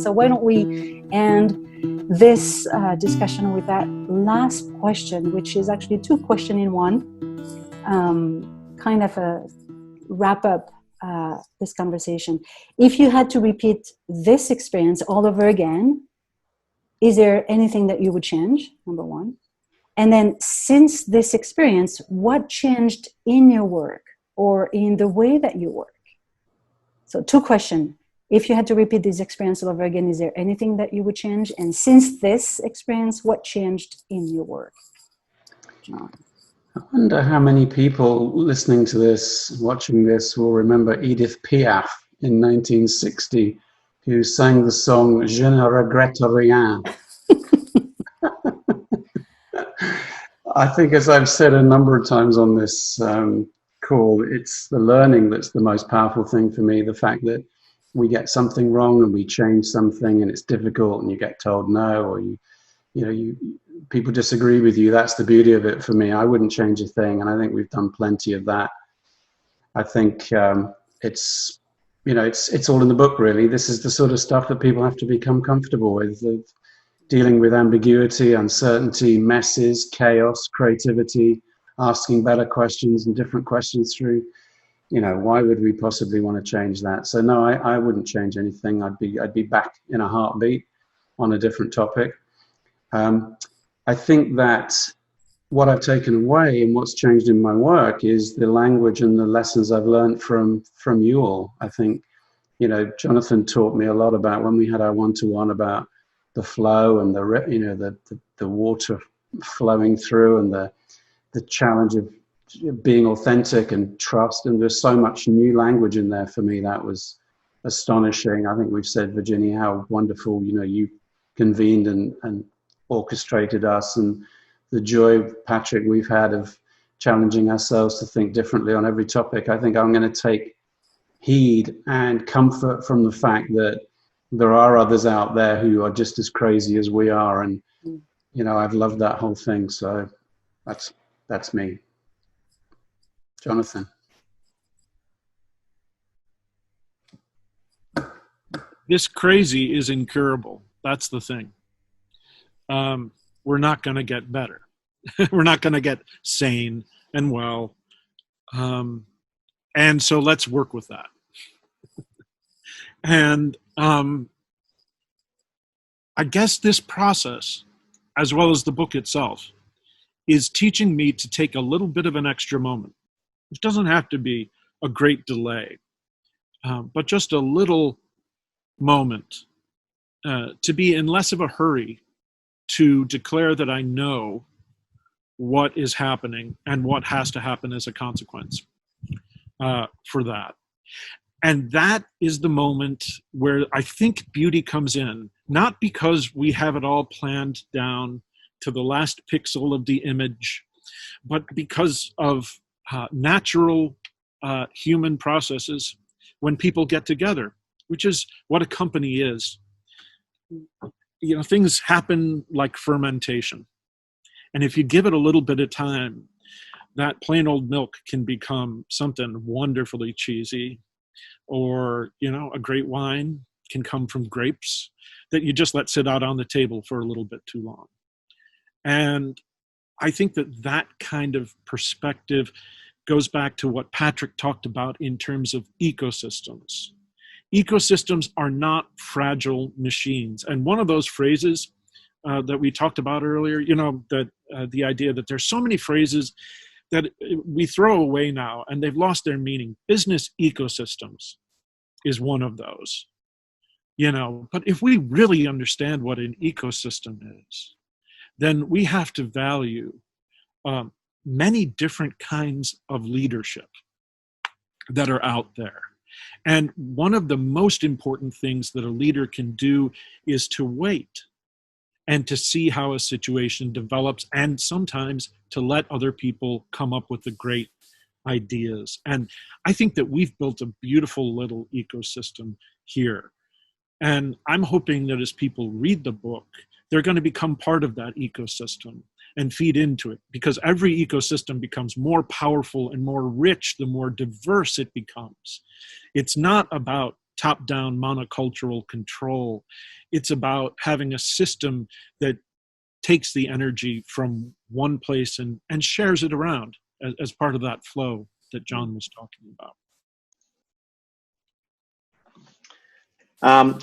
So why don't we end this discussion with that last question, which is actually two questions in one, kind of a wrap up this conversation. If you had to repeat this experience all over again, is there anything that you would change? Number one. And then since this experience, what changed in your work or in the way that you work? So two questions. If you had to repeat this experience all over again, is there anything that you would change? And since this experience, what changed in your work? John. I wonder how many people listening to this, watching this, will remember Edith Piaf in 1960, who sang the song Je ne regrette rien. I think, as I've said a number of times on this call, it's the learning that's the most powerful thing for me. The fact that we get something wrong and we change something and it's difficult and you get told no, or people disagree with you. That's the beauty of it for me. I wouldn't change a thing, and I think we've done plenty of that. I think it's all in the book, really. This is the sort of stuff that people have to become comfortable with. Dealing with ambiguity, uncertainty, messes, chaos, creativity, asking better questions and different questions through. Why would we possibly want to change that? So no, I wouldn't change anything. I'd be back in a heartbeat on a different topic. I think that what I've taken away and what's changed in my work is the language and the lessons I've learned from you all. I think, Jonathan taught me a lot about, when we had our one-to-one, about the flow and the water flowing through, and the challenge of being authentic and trust. And there's so much new language in there for me. That was astonishing. I think we've said, Virginia, how wonderful, you convened and orchestrated us, and the joy, Patrick, we've had of challenging ourselves to think differently on every topic. I think I'm going to take heed and comfort from the fact that there are others out there who are just as crazy as we are. And, I've loved that whole thing. So that's me. Jonathan. This crazy is incurable. That's the thing. We're not going to get better. We're not going to get sane and well. And so let's work with that. And I guess this process, as well as the book itself, is teaching me to take a little bit of an extra moment. It doesn't have to be a great delay, but just a little moment to be in less of a hurry to declare that I know what is happening and what has to happen as a consequence for that. And that is the moment where I think beauty comes in, not because we have it all planned down to the last pixel of the image, but because of natural human processes when people get together, which is what a company is. Things happen like fermentation. And if you give it a little bit of time, that plain old milk can become something wonderfully cheesy. Or, a great wine can come from grapes that you just let sit out on the table for a little bit too long. And I think that kind of perspective goes back to what Patrick talked about in terms of ecosystems. Ecosystems are not fragile machines. And one of those phrases that we talked about earlier, that the idea that there's so many phrases that we throw away now and they've lost their meaning. Business ecosystems is one of those, but if we really understand what an ecosystem is, then we have to value many different kinds of leadership that are out there. And one of the most important things that a leader can do is to wait and to see how a situation develops, and sometimes to let other people come up with the great ideas. And I think that we've built a beautiful little ecosystem here. And I'm hoping that as people read the book, they're going to become part of that ecosystem and feed into it, because every ecosystem becomes more powerful and more rich the more diverse it becomes. It's not about top-down monocultural control. It's about having a system that takes the energy from one place and shares it around as part of that flow that John was talking about.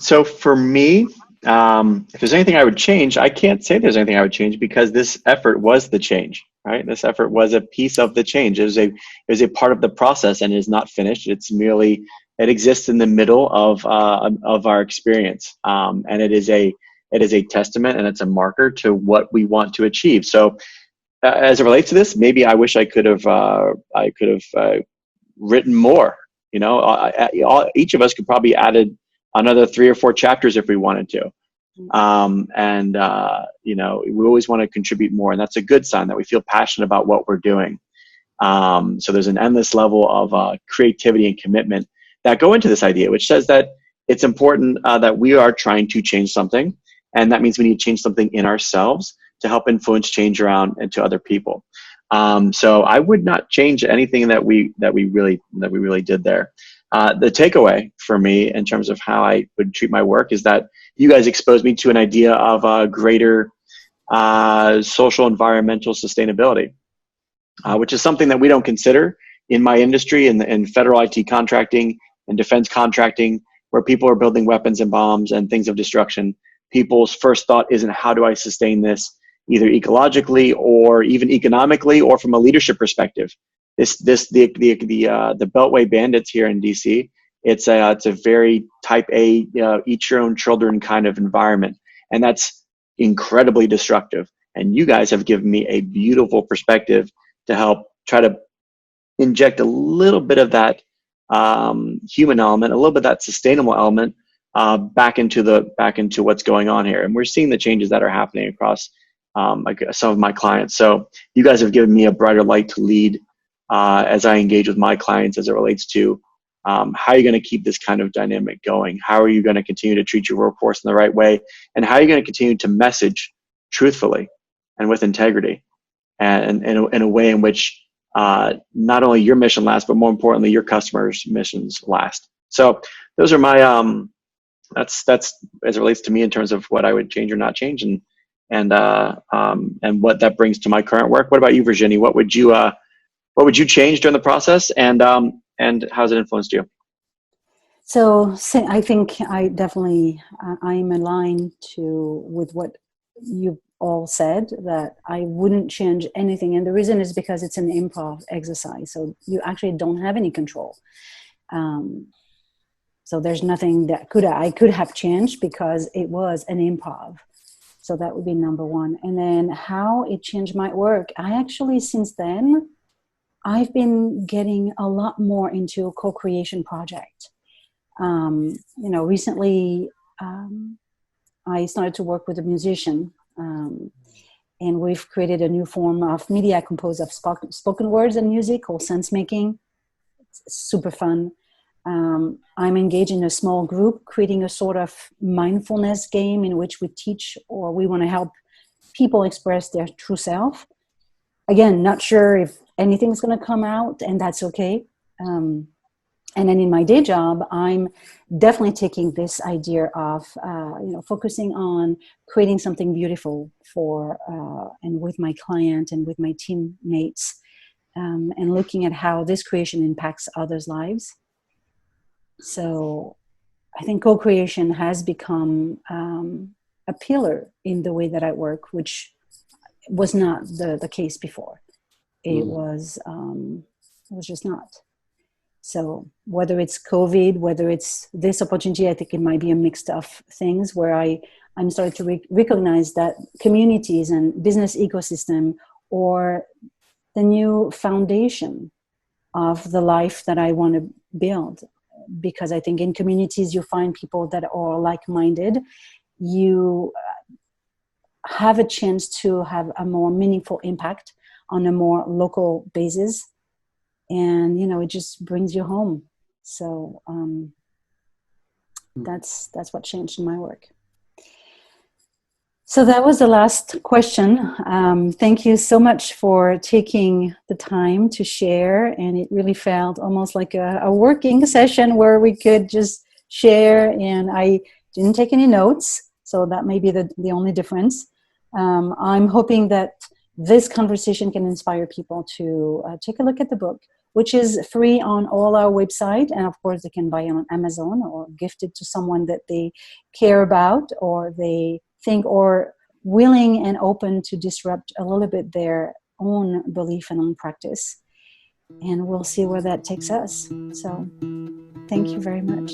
So for me, if there's anything I would change, I can't say there's anything I would change because this effort was the change, right? This effort was a piece of the change. It was a part of the process, and it is not finished. It exists in the middle of our experience, and it is a testament and it's a marker to what we want to achieve. So as it relates to this, maybe I wish I could have written more. Each of us could probably added another 3 or 4 chapters if we wanted to. We always want to contribute more, and that's a good sign that we feel passionate about what we're doing. So there's an endless level of creativity and commitment that go into this idea, which says that it's important that we are trying to change something, and that means we need to change something in ourselves to help influence change around and to other people. So I would not change anything that we really did there. The takeaway for me in terms of how I would treat my work is that you guys exposed me to an idea of a greater social environmental sustainability, which is something that we don't consider in my industry, in federal IT contracting and defense contracting, where people are building weapons and bombs and things of destruction. People's first thought isn't how do I sustain this, either ecologically or even economically or from a leadership perspective. The Beltway bandits here in DC, it's a very type A, eat your own children kind of environment, and that's incredibly destructive. And you guys have given me a beautiful perspective to help try to inject a little bit of that human element, a little bit of that sustainable element back into what's going on here. And we're seeing the changes that are happening across some of my clients. So you guys have given me a brighter light to lead as I engage with my clients as it relates to how are you going to keep this kind of dynamic going? How are you going to continue to treat your workforce in the right way? And how are you going to continue to message truthfully and with integrity and in a way in which not only your mission lasts, but more importantly, your customers' missions last. So those are my, that's as it relates to me in terms of what I would change or not change and what that brings to my current work. What about you, Virginie? What would you change during the process, and how has it influenced you? So I think I definitely I'm aligned with what you all said, that I wouldn't change anything, and the reason is because it's an improv exercise, so you actually don't have any control. So there's nothing that I could have changed because it was an improv. So that would be number one. And then how it changed my work. I actually, since then, I've been getting a lot more into a co-creation project. Recently, I started to work with a musician, and we've created a new form of media composed of spoken words and music called sense making. It's super fun. I'm engaged in a small group, creating a sort of mindfulness game in which we teach, or we want to help people express their true self. Again, not sure if anything's going to come out, and that's okay. And then in my day job, I'm definitely taking this idea of, focusing on creating something beautiful for, and with my client and with my teammates, and looking at how this creation impacts others' lives. So I think co-creation has become a pillar in the way that I work, which was not the case before. It was just not. So whether it's COVID, whether it's this opportunity, I think it might be a mix of things where I'm starting to recognize that communities and business ecosystem or the new foundation of the life that I want to build. Because I think in communities you find people that are like-minded. You have a chance to have a more meaningful impact on a more local basis. And, it just brings you home. So that's what changed in my work. So that was the last question. Thank you so much for taking the time to share. And it really felt almost like a working session where we could just share, and I didn't take any notes, so that may be the only difference. I'm hoping that this conversation can inspire people to take a look at the book, which is free on all our website, and of course they can buy it on Amazon or gift it to someone that they care about or they think or willing and open to disrupt a little bit their own belief and own practice. And we'll see where that takes us. So thank you very much.